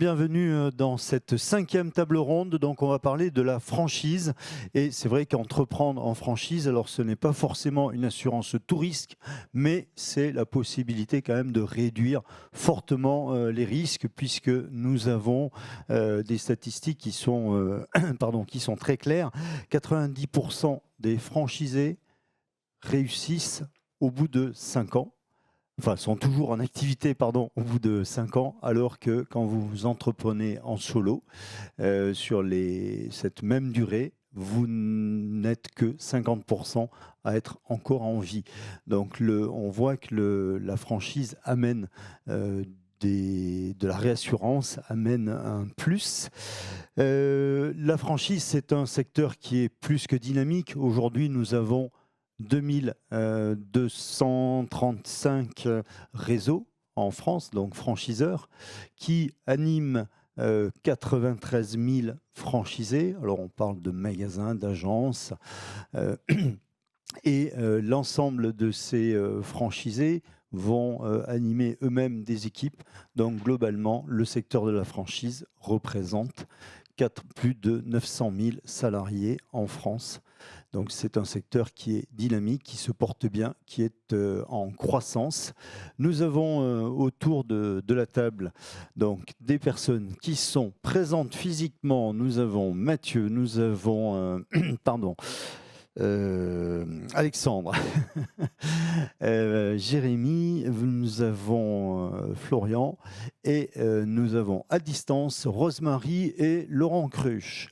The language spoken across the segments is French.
bienvenue dans cette 5e table ronde. Donc on va parler de la franchise. Et c'est vrai qu'entreprendre en franchise, alors ce n'est pas forcément une assurance tout risque, mais c'est la possibilité quand même de réduire fortement les risques, puisque nous avons des statistiques qui sont, qui sont très claires. 90% des franchisés réussissent au bout de 5 ans. Enfin, sont toujours en activité, pardon, au bout de 5 ans, alors que quand vous entreprenez en solo, sur cette même durée, vous n'êtes que 50% à être encore en vie. Donc, on voit que la franchise amène de la réassurance, amène un plus. La franchise, c'est un secteur qui est plus que dynamique. Aujourd'hui, nous avons 2235 réseaux en France, donc franchiseurs, qui animent 93 000 franchisés. Alors on parle de magasins, d'agences, et l'ensemble de ces franchisés vont animer eux-mêmes des équipes. Donc globalement, le secteur de la franchise représente plus de 900 000 salariés en France. Donc c'est un secteur qui est dynamique, qui se porte bien, qui est en croissance. Nous avons autour de la table donc des personnes qui sont présentes physiquement. Nous avons Mathieu, nous avons Alexandre, Jérémy, nous avons Florian et nous avons à distance Rosemary et Laurent Cruche.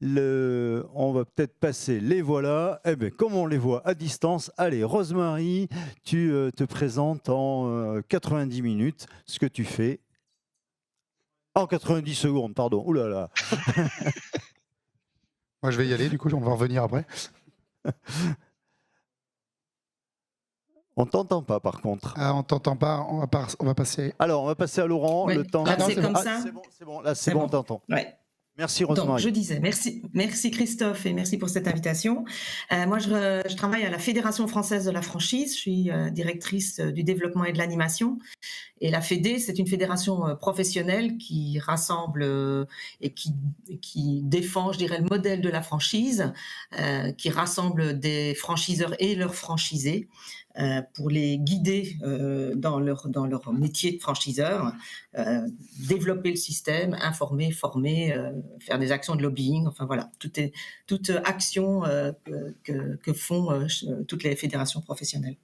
On va peut-être passer les voilà. Eh bien, comme on les voit à distance, allez, Rosemary, tu te présentes en 90 minutes, ce que tu fais. En 90 secondes, pardon. Ouh là là. Moi, je vais y aller, du coup, on va revenir après. On t'entend pas, par contre. Ah, on t'entend pas, on va passer. Alors, on va passer à Laurent. Oui. Le temps. Ah, c'est comme ça. C'est bon, là, c'est bon, on t'entend. Ouais. Merci Rosemary. Donc, je disais, merci Christophe et merci pour cette invitation. Moi, je travaille à la Fédération française de la franchise. Je suis directrice du développement et de l'animation. Et la Fédé, c'est une fédération professionnelle qui rassemble et qui défend, je dirais, le modèle de la franchise, qui rassemble des franchiseurs et leurs franchisés pour les guider dans leur métier de franchiseur, développer le système, informer, former, faire des actions de lobbying, enfin voilà, toute action que font toutes les fédérations professionnelles.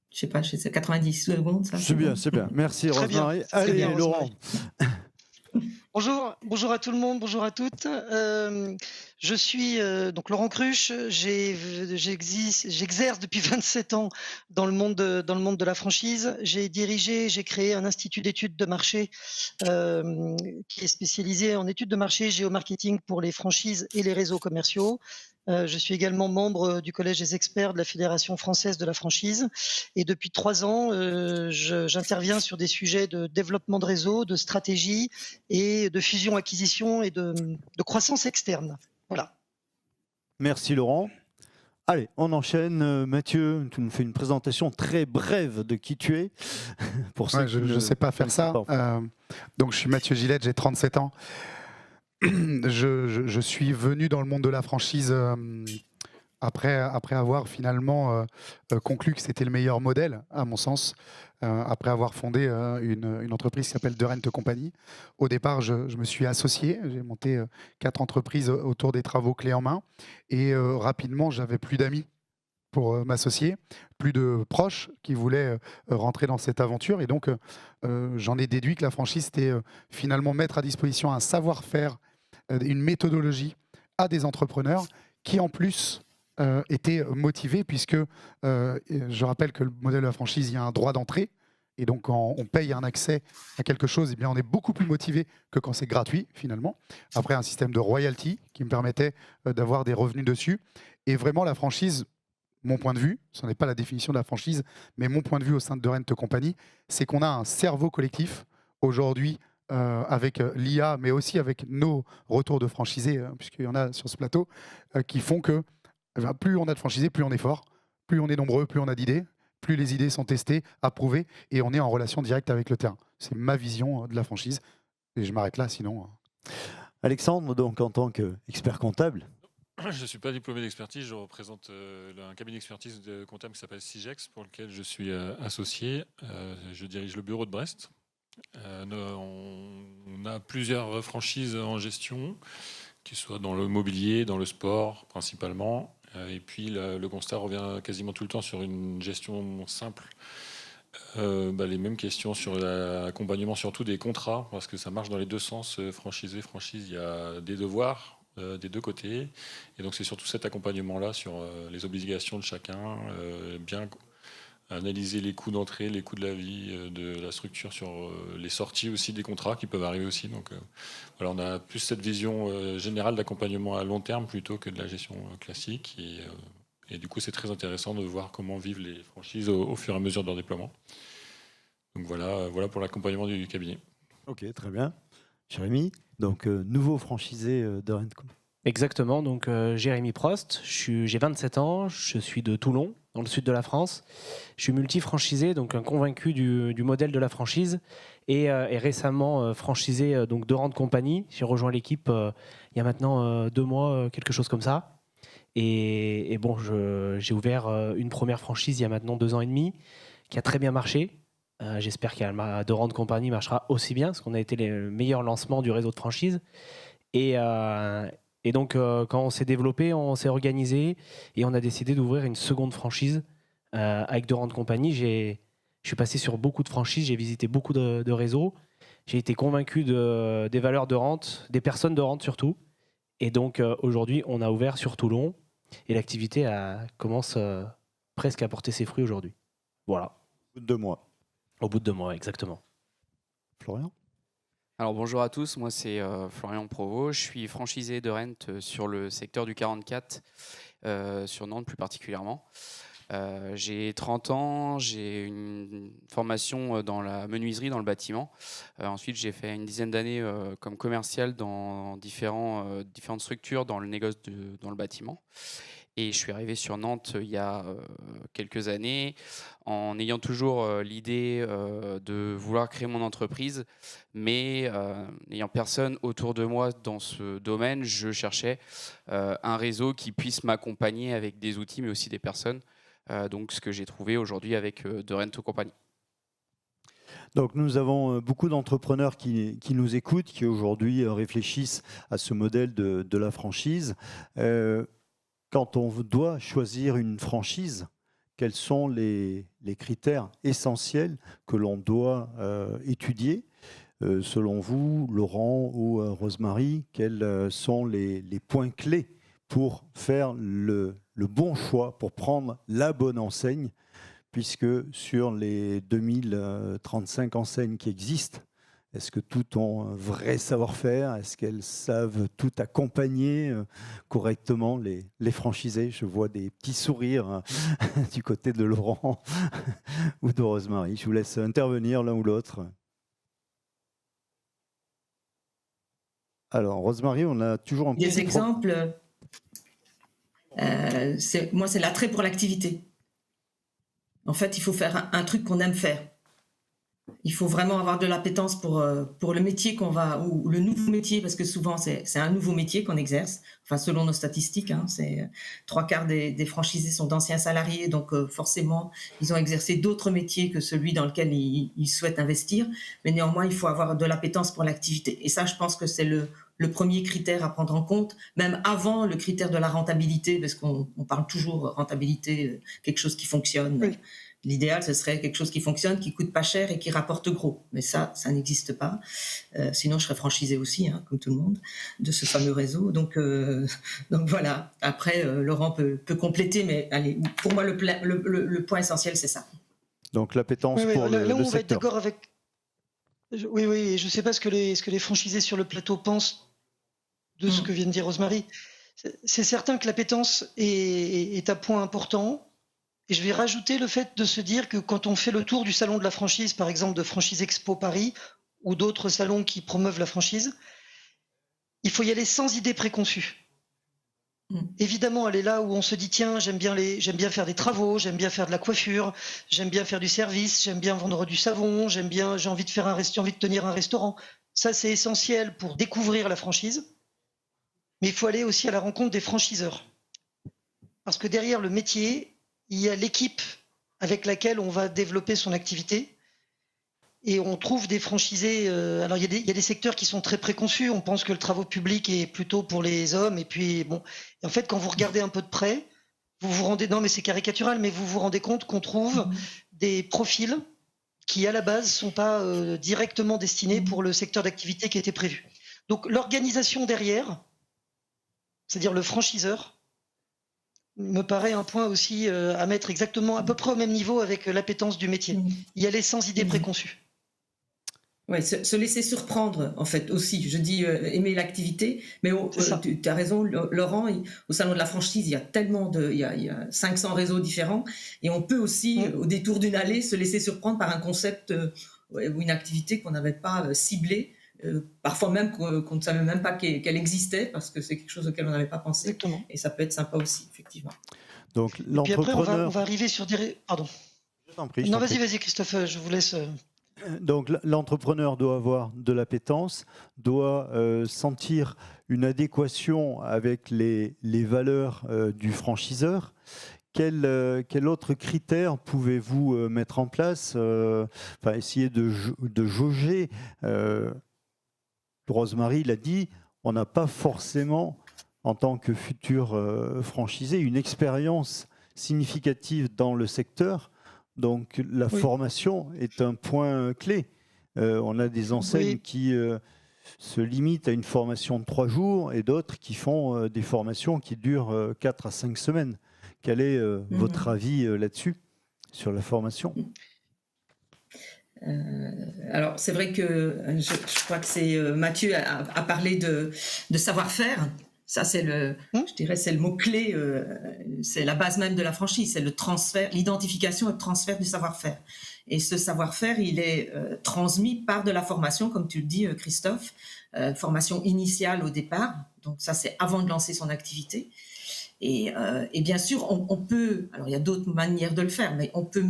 Je sais pas, c'est 90 secondes, ça. C'est bien, c'est bien. Merci Rosemary. Allez, bien, Laurent. Bonjour à tout le monde, bonjour à toutes. Je suis donc Laurent Cruche. J'exerce depuis 27 ans dans le monde de la franchise. J'ai créé un institut d'études de marché qui est spécialisé en études de marché, géomarketing pour les franchises et les réseaux commerciaux. Je suis également membre du Collège des experts de la Fédération française de la franchise. Et depuis 3 ans, j'interviens sur des sujets de développement de réseau, de stratégie et de fusion-acquisition et de croissance externe. Voilà. Merci Laurent. Allez, on enchaîne. Mathieu, tu nous fais une présentation très brève de qui tu es. Je ne sais pas faire ça. Donc je suis Mathieu Gillette, j'ai 37 ans. Je suis venu dans le monde de la franchise après avoir finalement conclu que c'était le meilleur modèle, à mon sens, après avoir fondé une entreprise qui s'appelle De Rent Company. Au départ, je me suis associé, j'ai monté 4 entreprises autour des travaux clés en main, et rapidement, j'avais plus d'amis pour m'associer, plus de proches qui voulaient rentrer dans cette aventure, et donc j'en ai déduit que la franchise, c'était finalement mettre à disposition un savoir-faire, une méthodologie à des entrepreneurs qui, en plus, étaient motivés, puisque je rappelle que le modèle de la franchise, il y a un droit d'entrée, et donc quand on paye un accès à quelque chose, eh bien, on est beaucoup plus motivé que quand c'est gratuit, finalement. Après, un système de royalty qui me permettait d'avoir des revenus dessus. Et vraiment, la franchise, mon point de vue, ce n'est pas la définition de la franchise, mais mon point de vue au sein de Rent Company, c'est qu'on a un cerveau collectif aujourd'hui, avec l'IA, mais aussi avec nos retours de franchisés, puisqu'il y en a sur ce plateau, qui font que plus on a de franchisés, plus on est fort, plus on est nombreux, plus on a d'idées, plus les idées sont testées, approuvées, et on est en relation directe avec le terrain. C'est ma vision de la franchise, et je m'arrête là, sinon... Alexandre, donc en tant qu'expert comptable. Je ne suis pas diplômé d'expertise, je représente un cabinet d'expertise de comptable qui s'appelle Sigex, pour lequel je suis associé. Je dirige le bureau de Brest. On a plusieurs franchises en gestion, qui soient dans le mobilier, dans le sport principalement. Et puis le constat revient quasiment tout le temps sur une gestion simple. Les mêmes questions sur l'accompagnement, surtout des contrats, parce que ça marche dans les deux sens, franchisé, franchise, il y a des devoirs des deux côtés. Et donc c'est surtout cet accompagnement-là sur les obligations de chacun, bien analyser les coûts d'entrée, les coûts de la vie, de la structure sur les sorties aussi des contrats qui peuvent arriver aussi. Donc voilà, on a plus cette vision générale d'accompagnement à long terme plutôt que de la gestion classique. Et du coup, c'est très intéressant de voir comment vivent les franchises au fur et à mesure de leur déploiement. Donc voilà pour l'accompagnement du cabinet. Ok, très bien. Jérémy, donc nouveau franchisé de Rentco. Exactement, donc Jérémy Prost, j'ai 27 ans, je suis de Toulon, dans le sud de la France. Je suis multi-franchisé, donc un convaincu du modèle de la franchise, et récemment franchisé donc de Rente Compagnie. J'ai rejoint l'équipe il y a maintenant 2 mois, quelque chose comme ça. Et bon, j'ai ouvert une première franchise il y a maintenant 2 ans et demi, qui a très bien marché. J'espère que de Rente Compagnie marchera aussi bien, parce qu'on a été les meilleurs lancements du réseau de franchise. Et donc, quand on s'est développé, on s'est organisé et on a décidé d'ouvrir une seconde franchise avec de Rente Compagnie. Je suis passé sur beaucoup de franchises, j'ai visité beaucoup de réseaux. J'ai été convaincu des valeurs de rente, des personnes de rente surtout. Et donc, aujourd'hui, on a ouvert sur Toulon et l'activité commence presque à porter ses fruits aujourd'hui. Voilà. Au bout de 2 mois. Au bout de 2 mois, exactement. Florian ? Alors bonjour à tous, moi c'est Florian Provost, je suis franchisé de Rent sur le secteur du 44, sur Nantes plus particulièrement. J'ai 30 ans, j'ai une formation dans la menuiserie, dans le bâtiment. Ensuite j'ai fait une dizaine d'années comme commercial dans différentes structures dans le négoce dans le bâtiment. Et je suis arrivé sur Nantes il y a quelques années en ayant toujours l'idée de vouloir créer mon entreprise, mais n'ayant personne autour de moi dans ce domaine, je cherchais un réseau qui puisse m'accompagner avec des outils, mais aussi des personnes. Donc ce que j'ai trouvé aujourd'hui avec de Rent Compagnie. Donc nous avons beaucoup d'entrepreneurs qui nous écoutent, qui aujourd'hui réfléchissent à ce modèle de la franchise. Quand on doit choisir une franchise, quels sont les critères essentiels que l'on doit étudier ? Selon vous, Laurent ou Rosemary, quels sont les points clés pour faire le bon choix, pour prendre la bonne enseigne, puisque sur les 2035 enseignes qui existent, est-ce que toutes ont un vrai savoir-faire ? Est-ce qu'elles savent tout accompagner correctement les franchisés ? Je vois des petits sourires du côté de Laurent ou de Rosemary. Je vous laisse intervenir l'un ou l'autre. Alors, Rosemary, on a toujours un des exemples. Moi, c'est l'attrait pour l'activité. En fait, il faut faire un truc qu'on aime faire. Il faut vraiment avoir de l'appétence pour le métier qu'on va, ou le nouveau métier, parce que souvent c'est un nouveau métier qu'on exerce. Enfin, selon nos statistiques, c'est 3/4 des franchisés sont d'anciens salariés, donc forcément ils ont exercé d'autres métiers que celui dans lequel ils souhaitent investir. Mais néanmoins, il faut avoir de l'appétence pour l'activité. Et ça, je pense que c'est le premier critère à prendre en compte, même avant le critère de la rentabilité, parce qu'on parle toujours rentabilité, quelque chose qui fonctionne. Oui. L'idéal, ce serait quelque chose qui fonctionne, qui coûte pas cher et qui rapporte gros. Mais ça n'existe pas. Sinon, je serais franchisé aussi, comme tout le monde, de ce fameux réseau. Donc voilà. Après, Laurent peut compléter, mais allez, pour moi, le point essentiel, c'est ça. Donc l'appétence pour le là où on secteur. va être d'accord avec. Oui, je ne sais pas ce que les franchisés sur le plateau pensent de ce que vient de dire Rosemary. C'est certain que l'appétence est un point important. Et je vais rajouter le fait de se dire que quand on fait le tour du salon de la franchise, par exemple de Franchise Expo Paris ou d'autres salons qui promeuvent la franchise, il faut y aller sans idée préconçue. Évidemment, elle est là où on se dit tiens, j'aime bien faire des travaux, j'aime bien faire de la coiffure, j'aime bien faire du service, j'aime bien vendre du savon, j'ai envie de tenir un restaurant. Ça, c'est essentiel pour découvrir la franchise. Mais il faut aller aussi à la rencontre des franchiseurs. Parce que derrière le métier, il y a l'équipe avec laquelle on va développer son activité. Et on trouve des franchisés. Alors, il y a des secteurs qui sont très préconçus. On pense que le travaux public est plutôt pour les hommes. Et puis, bon. Et en fait, quand vous regardez un peu de près, vous vous rendez. Non, mais c'est caricatural, mais vous vous rendez compte qu'on trouve des profils qui, à la base, ne sont pas directement destinés pour le secteur d'activité qui était prévu. Donc, l'organisation derrière, c'est-à-dire le franchiseur, me paraît un point aussi à mettre exactement à peu près au même niveau avec l'appétence du métier. Y aller sans idée préconçue. Ouais, se laisser surprendre, en fait, aussi. Je dis aimer l'activité, mais tu as raison, Laurent, au Salon de la franchise, il y a tellement il y a 500 réseaux différents, et on peut aussi, au détour d'une allée, se laisser surprendre par un concept ou une activité qu'on n'avait pas ciblée, parfois même qu'on ne savait même pas qu'elle existait, parce que c'est quelque chose auquel on n'avait pas pensé. Exactement. Et ça peut être sympa aussi, effectivement. Donc, et puis après, on va arriver sur des... Pardon. Non, vas-y, Christophe, je vous laisse... Donc l'entrepreneur doit avoir de l'appétence, doit sentir une adéquation avec les valeurs du franchiseur. Quel autre critère pouvez-vous mettre en place, essayer de jauger Rosemary l'a dit, on n'a pas forcément, en tant que futur franchisé, une expérience significative dans le secteur. Donc la formation est un point clé. On a des enseignes qui se limitent à une formation de 3 jours et d'autres qui font des formations qui durent 4 à 5 semaines. Quel est votre avis là-dessus, sur la formation ? Alors c'est vrai que je crois que c'est Mathieu a parlé de savoir-faire. Ça, je dirais, c'est le mot-clé, c'est la base même de la franchise, c'est le transfert, l'identification et le transfert du savoir-faire. Et ce savoir-faire, il est transmis par de la formation, comme tu le dis, Christophe, formation initiale au départ. Donc ça, c'est avant de lancer son activité. Et bien sûr, on peut, alors il y a d'autres manières de le faire, mais on peut,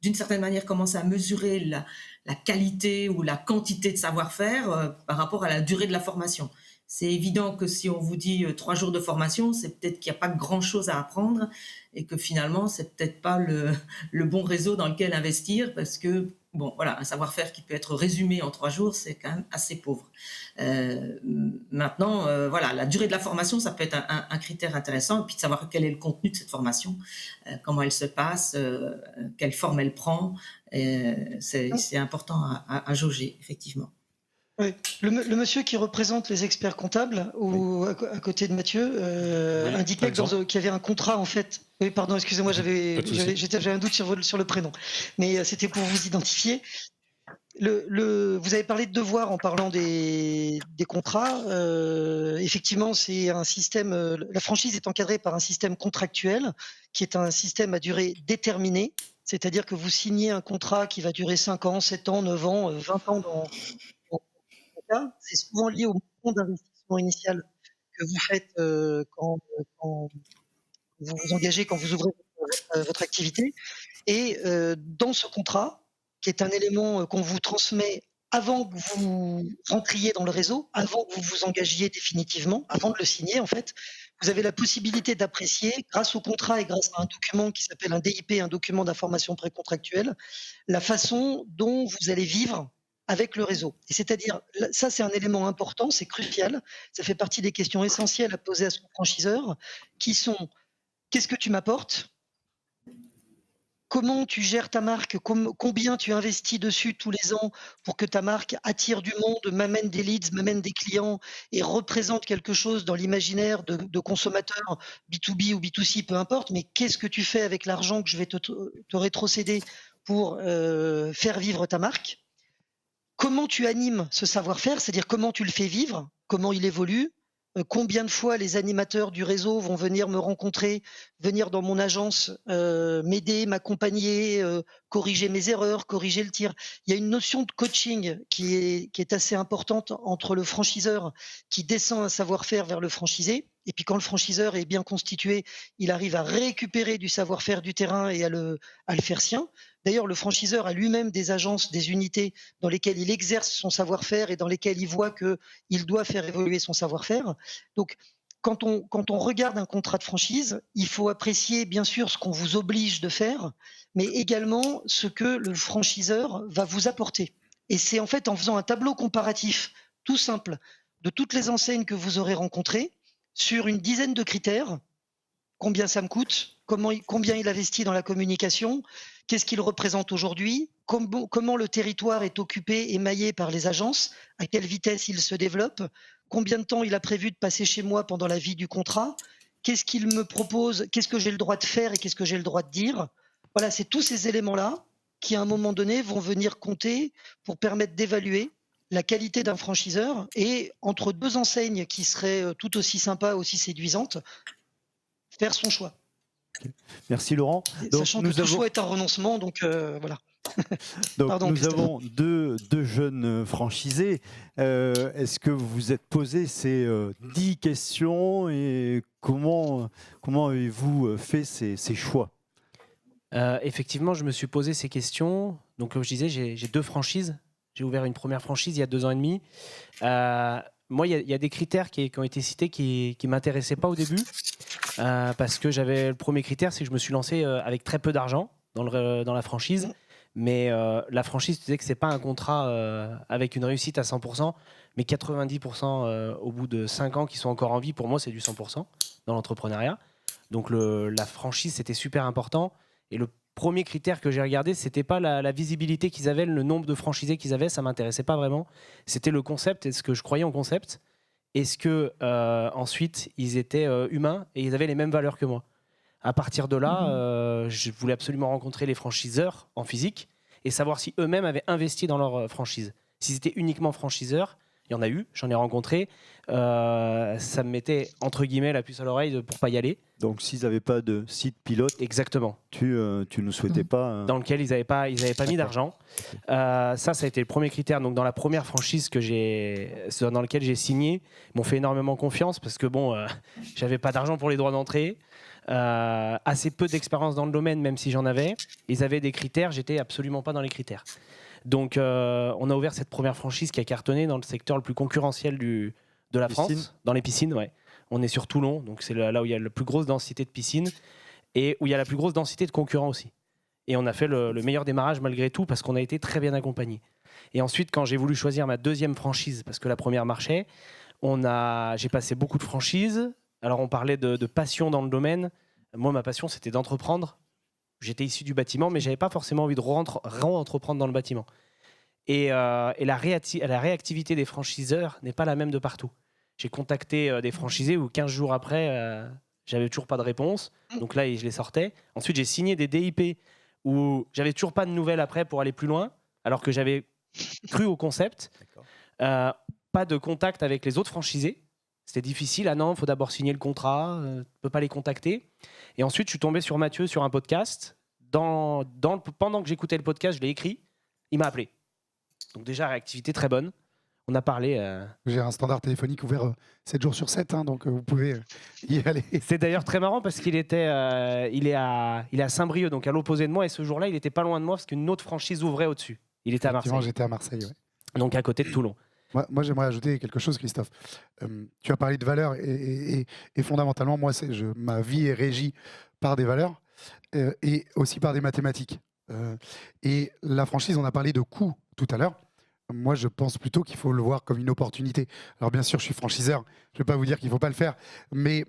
d'une certaine manière, commencer à mesurer la qualité ou la quantité de savoir-faire par rapport à la durée de la formation. C'est évident que si on vous dit 3 jours de formation, c'est peut-être qu'il n'y a pas grand-chose à apprendre et que finalement, c'est peut-être pas le bon réseau dans lequel investir parce que, bon, voilà, un savoir-faire qui peut être résumé en 3 jours, c'est quand même assez pauvre. Maintenant, voilà, la durée de la formation, ça peut être un critère intéressant et puis de savoir quel est le contenu de cette formation, comment elle se passe, quelle forme elle prend. C'est important à jauger, effectivement. Oui. Le monsieur qui représente les experts comptables, ou à côté de Mathieu, indiquait qu'il y avait un contrat en fait. Oui, pardon, excusez-moi, j'avais un doute sur le prénom, mais c'était pour vous identifier. Vous avez parlé de devoir en parlant des contrats. Effectivement, c'est un système. La franchise est encadrée par un système contractuel qui est un système à durée déterminée. C'est-à-dire que vous signez un contrat qui va durer 5 ans, 7 ans, 9 ans, 20 ans c'est souvent lié au montant d'investissement initial que vous faites quand vous vous engagez, quand vous ouvrez votre activité. Et dans ce contrat, qui est un élément qu'on vous transmet avant que vous rentriez dans le réseau, avant que vous vous engagiez définitivement, avant de le signer en fait, vous avez la possibilité d'apprécier, grâce au contrat et grâce à un document qui s'appelle un DIP, un document d'information précontractuelle, la façon dont vous allez vivre avec le réseau. Et c'est-à-dire, ça c'est un élément important, c'est crucial, ça fait partie des questions essentielles à poser à son franchiseur, qui sont, qu'est-ce que tu m'apportes ? Comment tu gères ta marque ? Combien tu investis dessus tous les ans pour que ta marque attire du monde, m'amène des leads, m'amène des clients et représente quelque chose dans l'imaginaire de consommateurs B2B ou B2C, peu importe, mais qu'est-ce que tu fais avec l'argent que je vais te rétrocéder pour faire vivre ta marque ? Comment tu animes ce savoir-faire, c'est-à-dire comment tu le fais vivre, comment il évolue, Combien de fois les animateurs du réseau vont venir me rencontrer, venir dans mon agence, m'aider, m'accompagner, corriger mes erreurs, corriger le tir. Il y a une notion de coaching qui est assez importante entre le franchiseur qui descend un savoir-faire vers le franchisé. Et puis quand le franchiseur est bien constitué, il arrive à récupérer du savoir-faire du terrain et à le faire sien. D'ailleurs, le franchiseur a lui-même des agences, des unités dans lesquelles il exerce son savoir-faire et dans lesquelles il voit qu'il doit faire évoluer son savoir-faire. Donc, quand on regarde un contrat de franchise, il faut apprécier bien sûr ce qu'on vous oblige de faire, mais également ce que le franchiseur va vous apporter. Et c'est en fait en faisant un tableau comparatif tout simple de toutes les enseignes que vous aurez rencontrées sur une dizaine de critères. Combien ça me coûte, combien il investit dans la communication, qu'est-ce qu'il représente aujourd'hui, comment le territoire est occupé, émaillé par les agences, à quelle vitesse il se développe, combien de temps il a prévu de passer chez moi pendant la vie du contrat, qu'est-ce qu'il me propose, qu'est-ce que j'ai le droit de faire et qu'est-ce que j'ai le droit de dire. Voilà, c'est tous ces éléments-là qui, à un moment donné, vont venir compter pour permettre d'évaluer la qualité d'un franchiseur et entre deux enseignes qui seraient tout aussi sympas, aussi séduisantes, faire son choix. Merci Laurent. Donc, sachant que tout choix est un renoncement, donc voilà. Donc Pardon, nous avons deux jeunes franchisés. Est-ce que vous vous êtes posé ces 10 questions et comment avez-vous fait ces choix? Effectivement, je me suis posé ces questions. Donc, comme je disais, j'ai 2 franchises. J'ai ouvert une première franchise il y a 2 ans et demi. Moi, il y a des critères qui ont été cités qui ne m'intéressaient pas au début. Parce que le premier critère, c'est que je me suis lancé avec très peu d'argent dans la franchise. Mais la franchise, tu disais que ce n'est pas un contrat avec une réussite à 100%, mais 90% au bout de 5 ans qui sont encore en vie. Pour moi, c'est du 100% dans l'entrepreneuriat. Donc la franchise, c'était super important. Et le premier critère que j'ai regardé, c'était pas la visibilité qu'ils avaient, le nombre de franchisés qu'ils avaient, ça m'intéressait pas vraiment. C'était le concept, est-ce que je croyais en concept. Est-ce que ensuite ils étaient humains et ils avaient les mêmes valeurs que moi. À partir de là, je voulais absolument rencontrer les franchiseurs en physique et savoir si eux-mêmes avaient investi dans leur franchise. S'ils étaient uniquement franchiseurs, il y en a eu, j'en ai rencontré, ça me mettait entre guillemets la puce à l'oreille pour pas y aller. Donc s'ils n'avaient pas de site pilote, exactement, tu ne souhaitais pas dans lequel ils n'avaient pas mis d'argent. Ça a été le premier critère. Donc dans la première franchise dans laquelle j'ai signé, ils m'ont fait énormément confiance parce que j'avais pas d'argent pour les droits d'entrée, assez peu d'expérience dans le domaine, même si j'en avais. Ils avaient des critères, j'étais absolument pas dans les critères. Donc on a ouvert cette première franchise qui a cartonné dans le secteur le plus concurrentiel de la France, dans les piscines, ouais. On est sur Toulon, donc c'est là où il y a la plus grosse densité de piscines et où il y a la plus grosse densité de concurrents aussi. Et on a fait le meilleur démarrage malgré tout parce qu'on a été très bien accompagnés. Et ensuite, quand j'ai voulu choisir ma deuxième franchise, parce que la première marchait, j'ai passé beaucoup de franchises. Alors on parlait de passion dans le domaine. Moi, ma passion, c'était d'entreprendre. J'étais issu du bâtiment, mais je n'avais pas forcément envie de re-entreprendre dans le bâtiment. Et la réactivité des franchiseurs n'est pas la même de partout. J'ai contacté des franchisés où 15 jours après, j'avais toujours pas de réponse. Donc là, je les sortais. Ensuite, j'ai signé des DIP où j'avais toujours pas de nouvelles après pour aller plus loin, alors que j'avais cru au concept. Pas de contact avec les autres franchisés. C'était difficile. Ah non, il faut d'abord signer le contrat. On ne peut pas les contacter. Et ensuite, je suis tombé sur Mathieu sur un podcast. Pendant que j'écoutais le podcast, je l'ai écrit. Il m'a appelé. Donc déjà, réactivité très bonne. On a parlé. J'ai un standard téléphonique ouvert 7 jours sur 7, donc vous pouvez y aller. C'est d'ailleurs très marrant parce qu'il est à Saint-Brieuc, donc à l'opposé de moi. Et ce jour-là, il n'était pas loin de moi parce qu'une autre franchise ouvrait au-dessus. Il était à Marseille. J'étais à Marseille, ouais. Donc à côté de Toulon. Moi, j'aimerais ajouter quelque chose, Christophe. Tu as parlé de valeurs et fondamentalement, moi, ma vie est régie par des valeurs et aussi par des mathématiques. Et la franchise, on a parlé de coût tout à l'heure. Moi, je pense plutôt qu'il faut le voir comme une opportunité. Alors, bien sûr, je suis franchiseur. Je ne vais pas vous dire qu'il ne faut pas le faire. Mais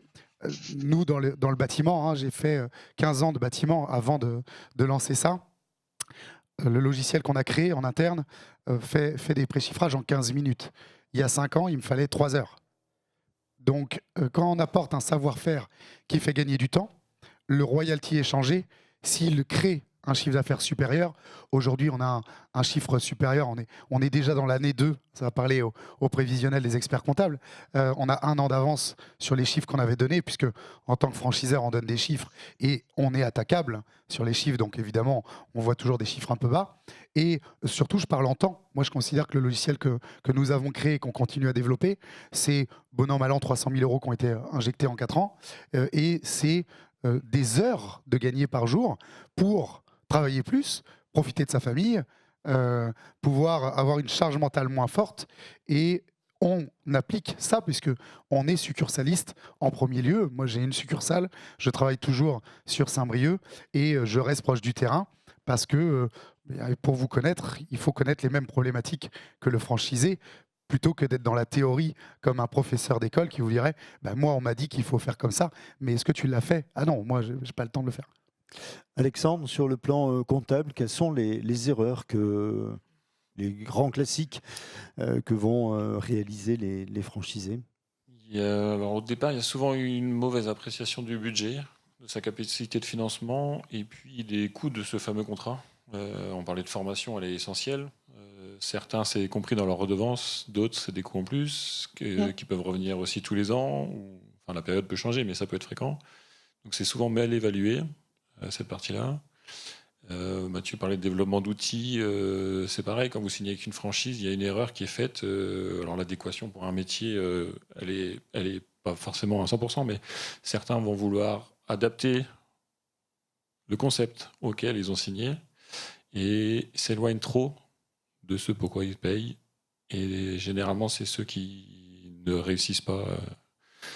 nous, dans le bâtiment, j'ai fait 15 ans de bâtiment avant de lancer ça. Le logiciel qu'on a créé en interne fait des préchiffrages en 15 minutes. Il y a 5 ans, il me fallait 3 heures. Donc, quand on apporte un savoir-faire qui fait gagner du temps, le royalty est changé s'il crée un chiffre d'affaires supérieur. Aujourd'hui, on a un chiffre supérieur. On est déjà dans l'année 2. Ça va parler au prévisionnel des experts comptables. On a 1 an d'avance sur les chiffres qu'on avait donnés, puisque en tant que franchiseur, on donne des chiffres et on est attaquable sur les chiffres. Donc évidemment, on voit toujours des chiffres un peu bas. Et surtout, je parle en temps. Moi, je considère que le logiciel que nous avons créé et qu'on continue à développer, c'est bon an, mal an, 300 000 € qui ont été injectés en 4 ans. Et c'est des heures de gagner par jour pour travailler plus, profiter de sa famille, pouvoir avoir une charge mentale moins forte. Et on applique ça puisque on est succursaliste en premier lieu. Moi, j'ai une succursale, je travaille toujours sur Saint-Brieuc et je reste proche du terrain parce que pour vous connaître, il faut connaître les mêmes problématiques que le franchisé plutôt que d'être dans la théorie comme un professeur d'école qui vous dirait moi, on m'a dit qu'il faut faire comme ça, mais est-ce que tu l'as fait? Ah non, moi, je n'ai pas le temps de le faire. Alexandre, sur le plan comptable, quelles sont les erreurs les grands classiques que vont réaliser les franchisés? Alors, au départ, il y a souvent une mauvaise appréciation du budget, de sa capacité de financement et puis des coûts de ce fameux contrat. On parlait de formation, elle est essentielle. Certains, c'est compris dans leur redevance, d'autres, c'est des coûts en plus qui peuvent revenir aussi tous les ans. Enfin, la période peut changer, mais ça peut être fréquent. Donc, c'est souvent mal évalué, cette partie-là. Mathieu parlait de développement d'outils. C'est pareil, quand vous signez avec une franchise, il y a une erreur qui est faite. Alors, l'adéquation pour un métier, elle est pas forcément à 100%, mais certains vont vouloir adapter le concept auquel ils ont signé et s'éloignent trop de ce pourquoi ils payent. Et généralement, c'est ceux qui ne réussissent pas.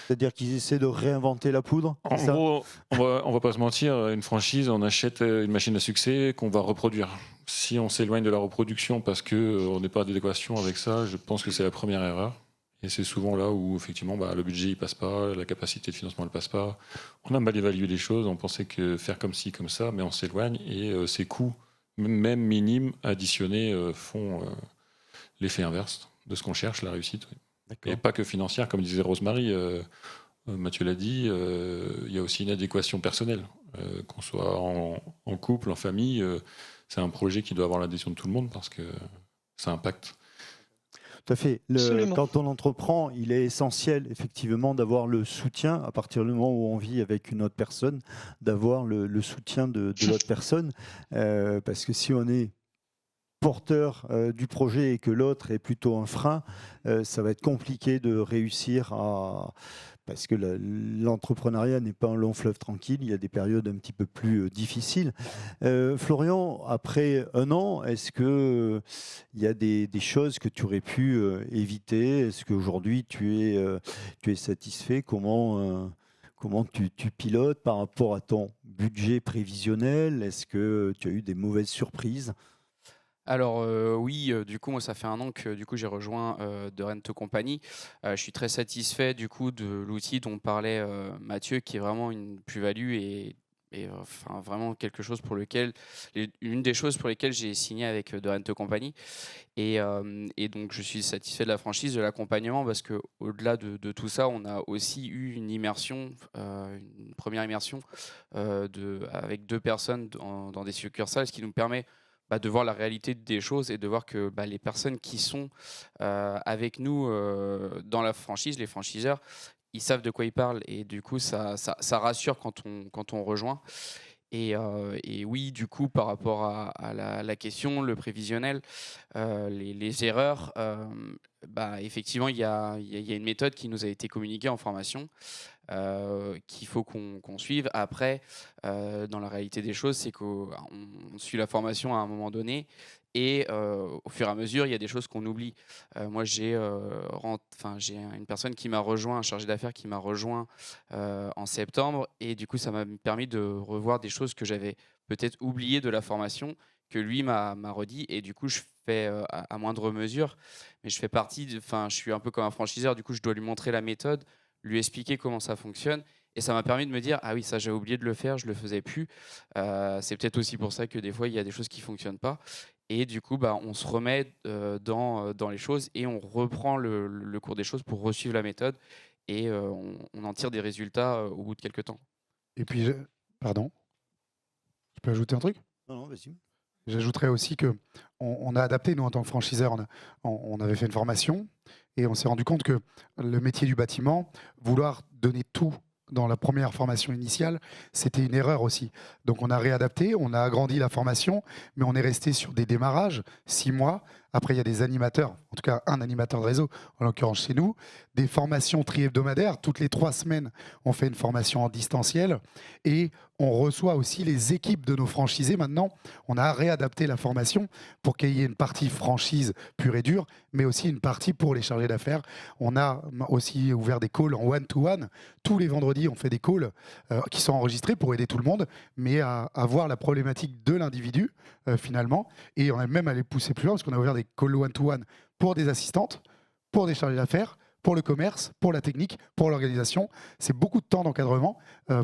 C'est-à-dire qu'ils essaient de réinventer la poudre? En gros, on va pas se mentir, une franchise, on achète une machine à succès qu'on va reproduire. Si on s'éloigne de la reproduction parce qu'on n'est pas en adéquation avec ça, je pense que c'est la première erreur. Et c'est souvent là où, effectivement, le budget ne passe pas, la capacité de financement ne passe pas. On a mal évalué les choses, on pensait que faire comme ci, comme ça, mais on s'éloigne et ces coûts, même minimes, additionnés, font l'effet inverse de ce qu'on cherche, la réussite. Oui. Et pas que financière, comme disait Rosemary, Mathieu l'a dit, il y a aussi une adéquation personnelle. Qu'on soit en couple, en famille, c'est un projet qui doit avoir l'adhésion de tout le monde parce que ça impacte. Tout à fait. Quand on entreprend, il est essentiel effectivement d'avoir le soutien, à partir du moment où on vit avec une autre personne, d'avoir le soutien de l'autre personne. Parce que si on est porteur du projet et que l'autre est plutôt un frein, ça va être compliqué de réussir parce que l'entrepreneuriat n'est pas un long fleuve tranquille, il y a des périodes un petit peu plus difficiles. Florian, après 1 an, est-ce qu'il y a des choses que tu aurais pu éviter? Est-ce qu'aujourd'hui tu es satisfait? Comment tu pilotes par rapport à ton budget prévisionnel? Est-ce que tu as eu des mauvaises surprises? Alors oui, du coup, moi, ça fait 1 an que j'ai rejoint The Rent Company. Je suis très satisfait du coup de l'outil dont parlait Mathieu, qui est vraiment une plus-value et enfin vraiment quelque chose pour lequel une des choses pour lesquelles j'ai signé avec The Rent Company. Et donc je suis satisfait de la franchise, de l'accompagnement, parce que au-delà de tout ça, on a aussi eu une immersion, une première immersion avec 2 personnes dans des succursales, ce qui nous permet de voir la réalité des choses et de voir que les personnes qui sont avec nous dans la franchise, les franchiseurs, ils savent de quoi ils parlent et du coup ça rassure quand on rejoint. Et oui, du coup, par rapport à la question, le prévisionnel, les erreurs, effectivement, il y a une méthode qui nous a été communiquée en formation, qu'il faut qu'on suive. Après, dans la réalité des choses, c'est qu'on suit la formation à un moment donné et au fur et à mesure, il y a des choses qu'on oublie. Moi, j'ai une personne qui m'a rejoint, un chargé d'affaires qui m'a rejoint en septembre et du coup, ça m'a permis de revoir des choses que j'avais peut-être oubliées de la formation, que lui m'a redit et du coup, je fais à moindre mesure, mais je fais partie, je suis un peu comme un franchiseur, du coup, je dois lui montrer la méthode, lui expliquer comment ça fonctionne. Et ça m'a permis de me dire, ah oui, ça j'avais oublié de le faire, je le faisais plus. C'est peut-être aussi pour ça que des fois, il y a des choses qui fonctionnent pas. Et du coup, on se remet dans les choses et on reprend le cours des choses pour resuivre la méthode. Et on en tire des résultats au bout de quelques temps. Et puis, pardon, je peux ajouter un truc? Non, vas-y. J'ajouterais aussi que on a adapté, nous, en tant que franchiseur, on avait fait une formation et on s'est rendu compte que le métier du bâtiment, vouloir donner tout dans la première formation initiale, c'était une erreur aussi. Donc on a réadapté, on a agrandi la formation, mais on est resté sur des démarrages, 6 mois. Après, il y a des animateurs, en tout cas un animateur de réseau, en l'occurrence chez nous, des formations tri-hebdomadaires. Toutes les 3 semaines, on fait une formation en distanciel et on reçoit aussi les équipes de nos franchisés. Maintenant, on a réadapté la formation pour qu'il y ait une partie franchise pure et dure, mais aussi une partie pour les chargés d'affaires. On a aussi ouvert des calls en one-to-one. Tous les vendredis, on fait des calls qui sont enregistrés pour aider tout le monde, mais à voir la problématique de l'individu, finalement. Et on a même allé pousser plus loin, parce qu'on a ouvert des calls one-to-one pour des assistantes, pour des chargés d'affaires, pour le commerce, pour la technique, pour l'organisation. C'est beaucoup de temps d'encadrement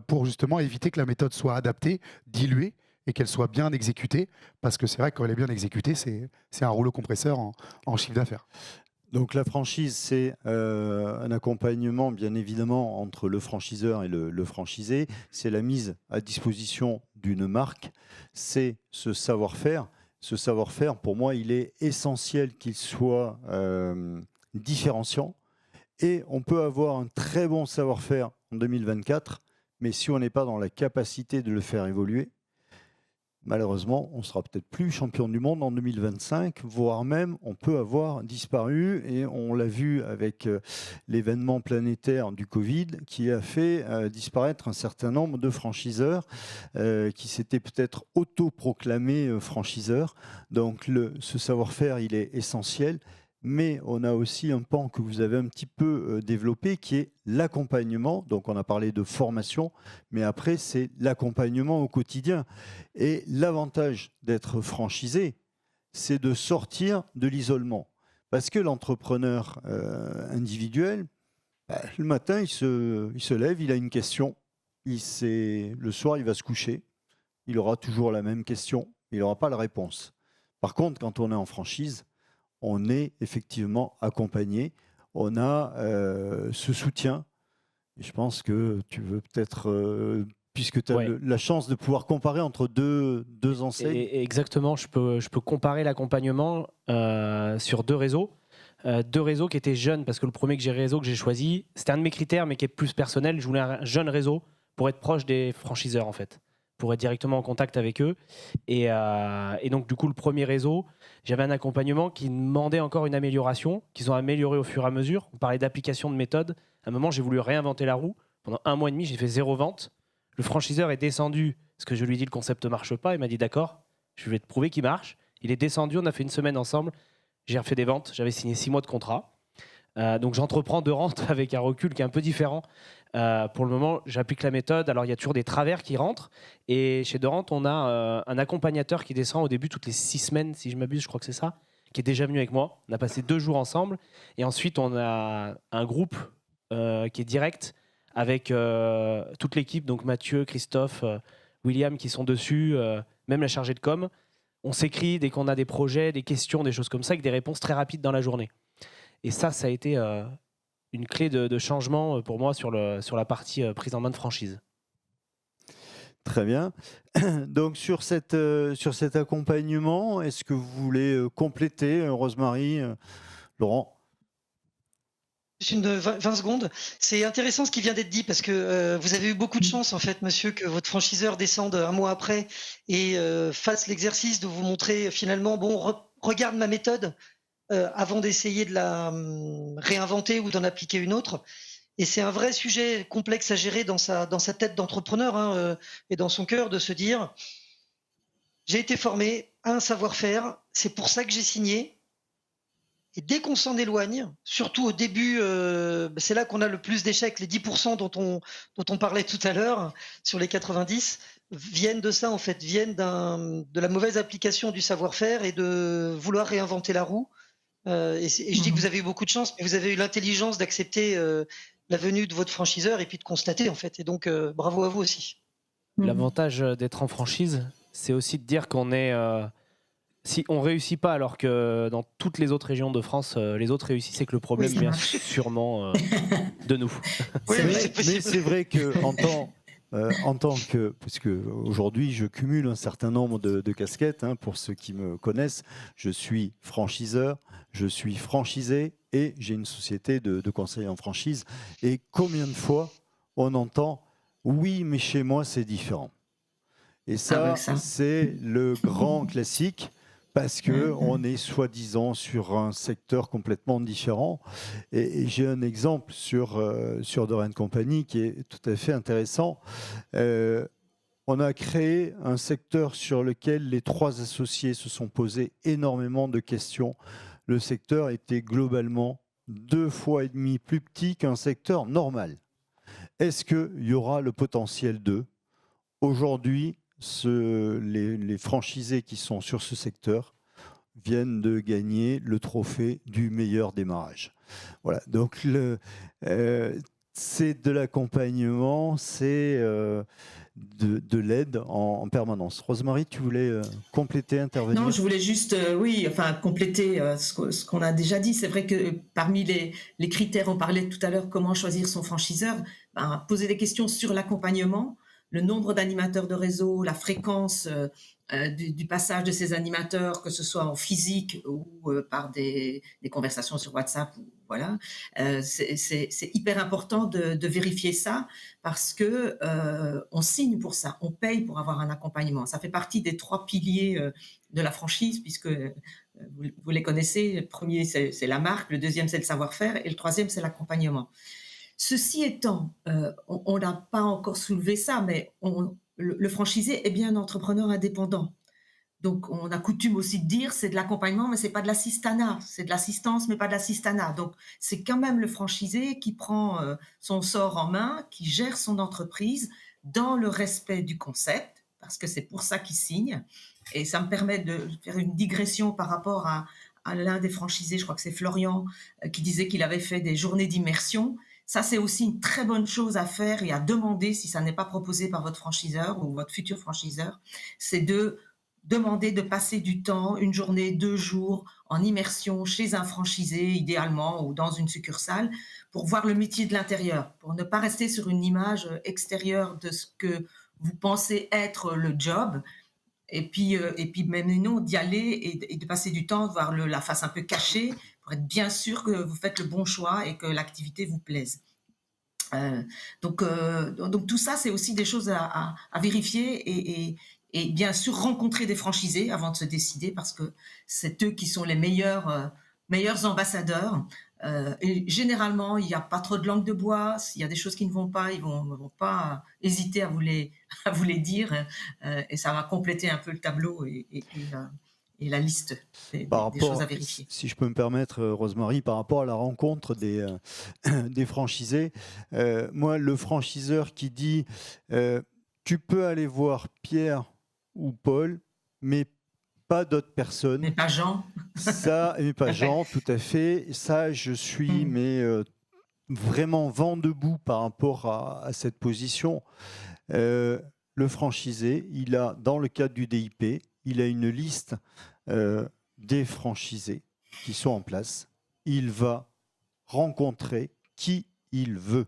pour justement éviter que la méthode soit adaptée, diluée, et qu'elle soit bien exécutée. Parce que c'est vrai que quand elle est bien exécutée, c'est un rouleau compresseur en chiffre d'affaires. Donc la franchise, c'est un accompagnement, bien évidemment, entre le franchiseur et le franchisé. C'est la mise à disposition d'une marque. C'est ce savoir-faire. Ce savoir-faire, pour moi, il est essentiel qu'il soit différenciant. Et on peut avoir un très bon savoir-faire en 2024, mais si on n'est pas dans la capacité de le faire évoluer, malheureusement, on ne sera peut-être plus champion du monde en 2025, voire même on peut avoir disparu. Et on l'a vu avec l'événement planétaire du Covid qui a fait disparaître un certain nombre de franchiseurs qui s'étaient peut-être autoproclamés franchiseurs. Donc ce savoir-faire, il est essentiel. Mais on a aussi un pan que vous avez un petit peu développé qui est l'accompagnement. Donc on a parlé de formation, mais après c'est l'accompagnement au quotidien. Et l'avantage d'être franchisé, c'est de sortir de l'isolement. Parce que l'entrepreneur individuel, le matin, il se lève, il a une question. Le soir, il va se coucher. Il aura toujours la même question. Il n'aura pas la réponse. Par contre, quand on est en franchise, on est effectivement accompagné, on a ce soutien. Et je pense que tu veux peut-être, puisque tu as la chance de pouvoir comparer entre deux enseignes. Et exactement, je peux comparer l'accompagnement sur 2 réseaux. 2 réseaux qui étaient jeunes, parce que le premier que j'ai choisi, c'était un de mes critères, mais qui est plus personnel. Je voulais un jeune réseau pour être proche des franchiseurs, en fait, pour être directement en contact avec eux. Et donc, du coup, le premier réseau, j'avais un accompagnement qui demandait encore une amélioration, qu'ils ont amélioré au fur et à mesure. On parlait d'application de méthode. À un moment, j'ai voulu réinventer la roue. Pendant 1 mois et demi, j'ai fait 0 vente. Le franchiseur est descendu, parce que je lui ai dit le concept ne marche pas. Il m'a dit d'accord, je vais te prouver qu'il marche. Il est descendu, on a fait 1 semaine ensemble. J'ai refait des ventes, j'avais signé 6 mois de contrat. Donc j'entreprends de rente avec un recul qui est un peu différent. Pour le moment, j'applique la méthode. Alors, il y a toujours des travers qui rentrent. Et chez De Rente, on a un accompagnateur qui descend au début toutes les 6 semaines, si je m'abuse, je crois que c'est ça, qui est déjà venu avec moi. On a passé 2 jours ensemble. Et ensuite, on a un groupe qui est direct avec toute l'équipe, donc Mathieu, Christophe, William qui sont dessus, même la chargée de com. On s'écrit dès qu'on a des projets, des questions, des choses comme ça, avec des réponses très rapides dans la journée. Et ça a été une clé de changement pour moi sur la partie prise en main de franchise. Très bien. Donc sur cet accompagnement, est-ce que vous voulez compléter, Rosemary, Laurent ? Juste 20 secondes. C'est intéressant ce qui vient d'être dit parce que vous avez eu beaucoup de chance en fait, monsieur, que votre franchiseur descende 1 mois après et fasse l'exercice de vous montrer finalement, bon, regarde ma méthode avant d'essayer de la réinventer ou d'en appliquer une autre. Et c'est un vrai sujet complexe à gérer dans sa tête d'entrepreneur et dans son cœur de se dire, j'ai été formé à un savoir-faire, c'est pour ça que j'ai signé. Et dès qu'on s'en éloigne, surtout au début, c'est là qu'on a le plus d'échecs. Les 10% dont on parlait tout à l'heure, sur les 90, viennent de ça en fait, viennent de la mauvaise application du savoir-faire et de vouloir réinventer la roue. Et je dis que vous avez eu beaucoup de chance, mais vous avez eu l'intelligence d'accepter la venue de votre franchiseur et puis de constater en fait. Et donc, bravo à vous aussi. L'avantage d'être en franchise, c'est aussi de dire qu'on est... si on ne réussit pas alors que dans toutes les autres régions de France, les autres réussissent, c'est que le problème vient sûrement de nous. Oui, mais c'est vrai qu'en en tant que, parce que aujourd'hui je cumule un certain nombre de casquettes, hein, pour ceux qui me connaissent, je suis franchiseur, je suis franchisé et j'ai une société de conseil en franchise. Et combien de fois on entend oui, mais chez moi c'est différent. Et ça, c'est le grand classique. Parce qu'on est soi-disant sur un secteur complètement différent. Et j'ai un exemple sur Doren Company qui est tout à fait intéressant. On a créé un secteur sur lequel les 3 associés se sont posés énormément de questions. Le secteur était globalement 2,5 fois plus petit qu'un secteur normal. Est-ce qu'il y aura le potentiel d'eux ? Aujourd'hui, les franchisés qui sont sur ce secteur viennent de gagner le trophée du meilleur démarrage. Voilà, donc c'est de l'accompagnement, c'est de l'aide en permanence. Rosemarie, tu voulais compléter, intervenir ? Non, je voulais juste, compléter ce qu'on a déjà dit. C'est vrai que parmi les critères, on parlait tout à l'heure comment choisir son franchiseur, poser des questions sur l'accompagnement, le nombre d'animateurs de réseau, la fréquence du passage de ces animateurs, que ce soit en physique ou par des conversations sur WhatsApp. Voilà. C'est hyper important de vérifier ça parce que on signe pour ça, on paye pour avoir un accompagnement. Ça fait partie des 3 piliers de la franchise puisque vous les connaissez. Le premier, c'est la marque, le deuxième, c'est le savoir-faire et le troisième, c'est l'accompagnement. Ceci étant, on n'a pas encore soulevé ça, mais le franchisé est bien un entrepreneur indépendant. Donc, on a coutume aussi de dire c'est de l'accompagnement, mais c'est pas de l'assistanat. C'est de l'assistance, mais pas de l'assistanat. Donc, c'est quand même le franchisé qui prend son sort en main, qui gère son entreprise dans le respect du concept, parce que c'est pour ça qu'il signe. Et ça me permet de faire une digression par rapport à l'un des franchisés, je crois que c'est Florian, qui disait qu'il avait fait des journées d'immersion. Ça, c'est aussi une très bonne chose à faire et à demander si ça n'est pas proposé par votre franchiseur ou votre futur franchiseur. C'est de demander de passer du temps, 1 journée, 2 jours, en immersion chez un franchisé, idéalement, ou dans une succursale, pour voir le métier de l'intérieur, pour ne pas rester sur une image extérieure de ce que vous pensez être le job, et puis même non, d'y aller et de passer du temps, de voir la face un peu cachée, pour être bien sûr que vous faites le bon choix et que l'activité vous plaise. Donc tout ça, c'est aussi des choses à vérifier et bien sûr rencontrer des franchisés avant de se décider parce que c'est eux qui sont les meilleurs ambassadeurs. Et généralement, il n'y a pas trop de langue de bois. S'il y a des choses qui ne vont pas, ils ne vont pas hésiter à vous les dire et ça va compléter un peu le tableau et la liste des choses à vérifier. Si je peux me permettre, Rosemarie, par rapport à la rencontre des franchisés, moi, le franchiseur qui dit tu peux aller voir Pierre ou Paul, mais pas d'autres personnes. Mais pas Jean. Ça, mais pas Jean, tout à fait. Ça, je suis vraiment vent debout par rapport à cette position. Le franchisé, il a, dans le cadre du DIP, il a une liste des franchisés qui sont en place. Il va rencontrer qui il veut.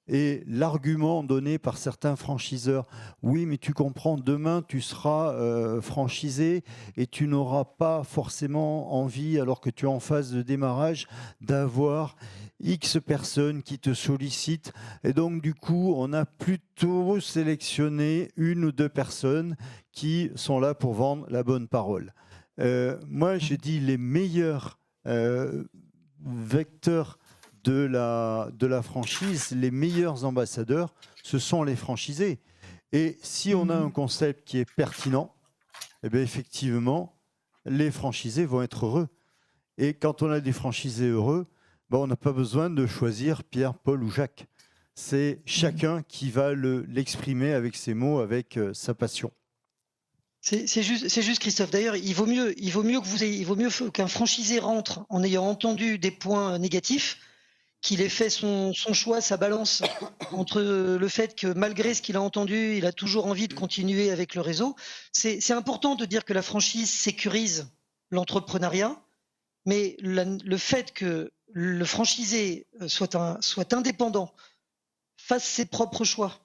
Et l'argument donné par certains franchiseurs, oui, mais tu comprends, demain tu seras franchisé et tu n'auras pas forcément envie, alors que tu es en phase de démarrage, d'avoir X personnes qui te sollicitent. Et donc, du coup, on a plutôt sélectionné 1 ou 2 personnes qui sont là pour vendre la bonne parole. Moi, je dis les meilleurs vecteurs de la franchise, les meilleurs ambassadeurs, ce sont les franchisés. Et si on a un concept qui est pertinent, eh bien effectivement, les franchisés vont être heureux. Et quand on a des franchisés heureux, on n'a pas besoin de choisir Pierre, Paul ou Jacques. C'est chacun qui va l'exprimer avec ses mots, avec sa passion. C'est juste, Christophe. D'ailleurs, il vaut mieux qu'un franchisé rentre en ayant entendu des points négatifs, qu'il ait fait son choix, sa balance entre le fait que malgré ce qu'il a entendu, il a toujours envie de continuer avec le réseau. C'est important de dire que la franchise sécurise l'entrepreneuriat, mais le fait que le franchisé soit indépendant, fasse ses propres choix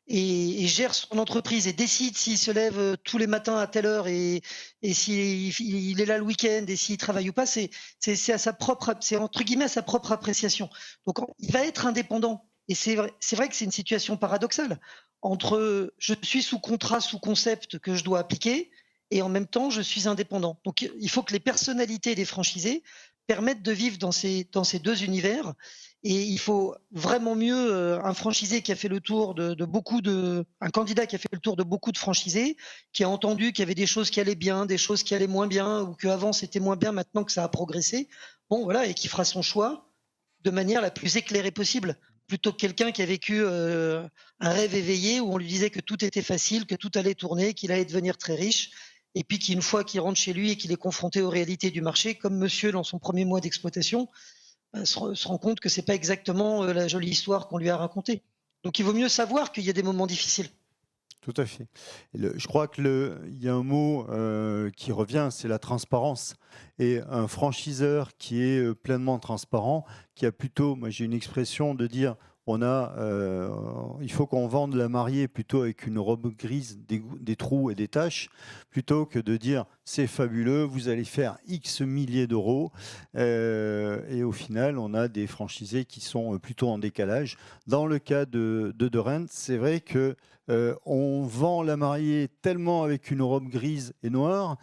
et gère son entreprise et décide s'il se lève tous les matins à telle heure et s'il est là le week-end et s'il travaille ou pas, c'est à sa propre, c'est entre guillemets à sa propre appréciation. Donc il va être indépendant. Et c'est vrai que c'est une situation paradoxale entre je suis sous contrat, sous concept que je dois appliquer et en même temps je suis indépendant. Donc il faut que les personnalités des franchisés permettent de vivre dans ces deux univers. Et il faut vraiment mieux un franchisé qui a fait le tour un candidat qui a fait le tour de beaucoup de franchisés, qui a entendu qu'il y avait des choses qui allaient bien, des choses qui allaient moins bien, ou qu'avant c'était moins bien, maintenant que ça a progressé. Bon, voilà, et qui fera son choix de manière la plus éclairée possible, plutôt que quelqu'un qui a vécu un rêve éveillé où on lui disait que tout était facile, que tout allait tourner, qu'il allait devenir très riche, et puis qu'une fois qu'il rentre chez lui et qu'il est confronté aux réalités du marché, comme monsieur dans son premier mois d'exploitation, se rend compte que c'est pas exactement la jolie histoire qu'on lui a racontée. Donc il vaut mieux savoir qu'il y a des moments difficiles. Tout à fait. Je crois qu'il y a un mot qui revient, c'est la transparence. Et un franchiseur qui est pleinement transparent, qui a plutôt, moi j'ai une expression de dire, il faut qu'on vende la mariée plutôt avec une robe grise, des trous et des taches, plutôt que de dire c'est fabuleux, vous allez faire X milliers d'euros. Et au final, on a des franchisés qui sont plutôt en décalage. Dans le cas de Rennes, c'est vrai que on vend la mariée tellement avec une robe grise et noire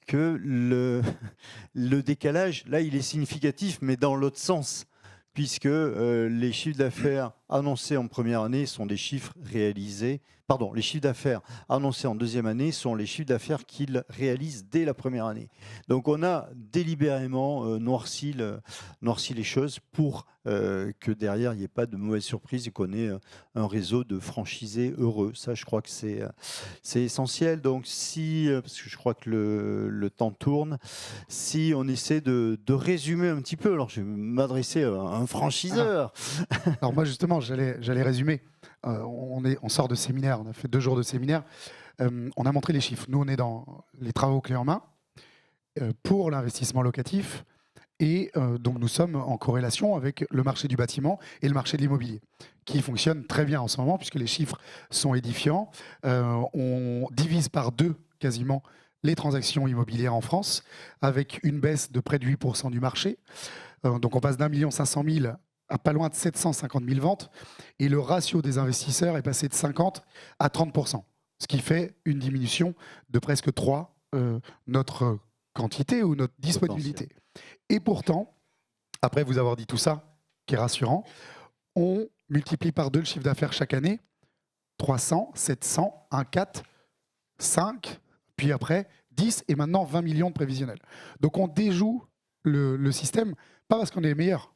que le décalage, là, il est significatif, mais dans l'autre sens, puisque les chiffres d'affaires annoncés en première année sont des chiffres réalisés. Pardon, les chiffres d'affaires annoncés en deuxième année sont les chiffres d'affaires qu'ils réalisent dès la première année. Donc on a délibérément noirci les choses pour que derrière il n'y ait pas de mauvaise surprise et qu'on ait un réseau de franchisés heureux. Ça, je crois que c'est essentiel. Donc parce que je crois que le temps tourne, si on essaie de résumer un petit peu, alors je vais m'adresser à un franchiseur. Alors moi justement, j'allais résumer. On sort de séminaire, on a fait 2 jours de séminaire. On a montré les chiffres. Nous, on est dans les travaux clés en main pour l'investissement locatif. Et donc, nous sommes en corrélation avec le marché du bâtiment et le marché de l'immobilier, qui fonctionne très bien en ce moment, puisque les chiffres sont édifiants. On divise par 2 quasiment les transactions immobilières en France, avec une baisse de près de 8% du marché. Donc, on passe d'1 500 000 à pas loin de 750 000 ventes, et le ratio des investisseurs est passé de 50 à 30%, ce qui fait une diminution de presque 3 notre quantité ou notre disponibilité. Et pourtant, après vous avoir dit tout ça, qui est rassurant, on multiplie par 2 le chiffre d'affaires chaque année, 300, 700, 1, 4, 5, puis après 10 et maintenant 20 millions de prévisionnels. Donc on déjoue le système, pas parce qu'on est les meilleurs,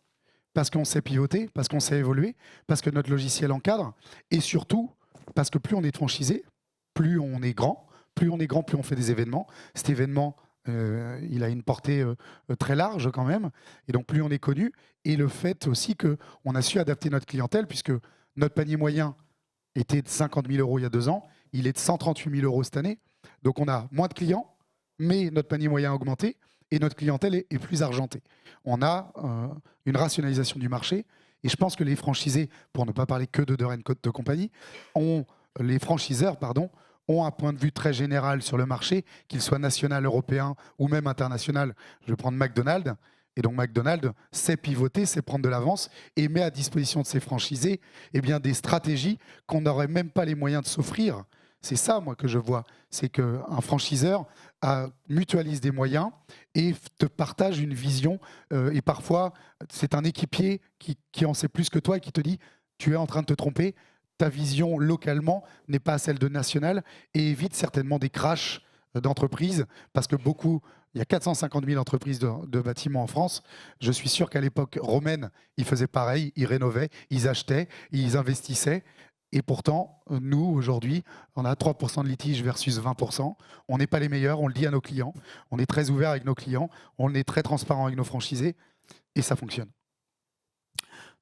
parce qu'on sait pivoter, parce qu'on sait évoluer, parce que notre logiciel encadre, et surtout parce que plus on est franchisé, plus on est grand, plus on fait des événements. Cet événement, il a une portée très large quand même, et donc plus on est connu, et le fait aussi qu'on a su adapter notre clientèle, puisque notre panier moyen était de 50 000 euros il y a 2 ans, il est de 138 000 euros cette année, donc on a moins de clients, mais notre panier moyen a augmenté, et notre clientèle est plus argentée. On a une rationalisation du marché, et je pense que les franchisés, pour ne pas parler que de Rennes de compagnie, les franchiseurs, ont un point de vue très général sur le marché, qu'il soit national, européen ou même international. Je vais prendre McDonald's, et donc McDonald's sait pivoter, sait prendre de l'avance, et met à disposition de ses franchisés des stratégies qu'on n'aurait même pas les moyens de s'offrir. C'est ça, moi, que je vois. C'est qu'un franchiseur mutualise des moyens et te partage une vision. Et parfois, c'est un équipier qui en sait plus que toi et qui te dit « tu es en train de te tromper, ta vision localement n'est pas celle de national » et évite certainement des crashs d'entreprises parce que il y a 450 000 entreprises de bâtiments en France. Je suis sûr qu'à l'époque romaine, ils faisaient pareil, ils rénovaient, ils achetaient, ils investissaient. Et pourtant, nous, aujourd'hui, on a 3% de litiges versus 20%. On n'est pas les meilleurs, on le dit à nos clients. On est très ouvert avec nos clients, on est très transparent avec nos franchisés, et ça fonctionne.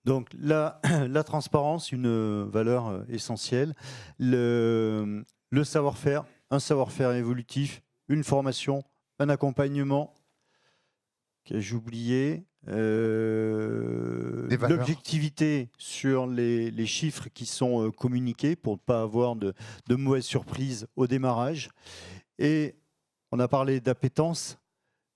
Donc la transparence, une valeur essentielle. Le savoir-faire, un savoir-faire évolutif, une formation, un accompagnement. Qu'ai-je oublié Des valeurs. L'objectivité sur les chiffres qui sont communiqués pour ne pas avoir de mauvaises surprises au démarrage. Et on a parlé d'appétence,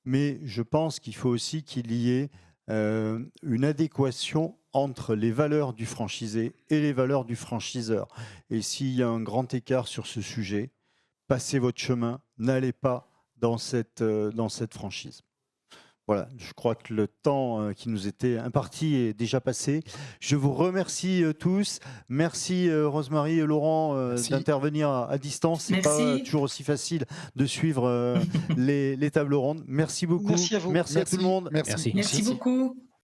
mais je pense qu'il faut aussi qu'il y ait une adéquation entre les valeurs du franchisé et les valeurs du franchiseur. Et s'il y a un grand écart sur ce sujet, passez votre chemin, n'allez pas dans cette franchise. Voilà, je crois que le temps qui nous était imparti est déjà passé. Je vous remercie tous. Merci Rosemary et Laurent d'intervenir à distance. C'est pas toujours aussi facile de suivre les tables rondes. Merci beaucoup. Merci à vous. Merci à tout le monde. Merci. Merci beaucoup.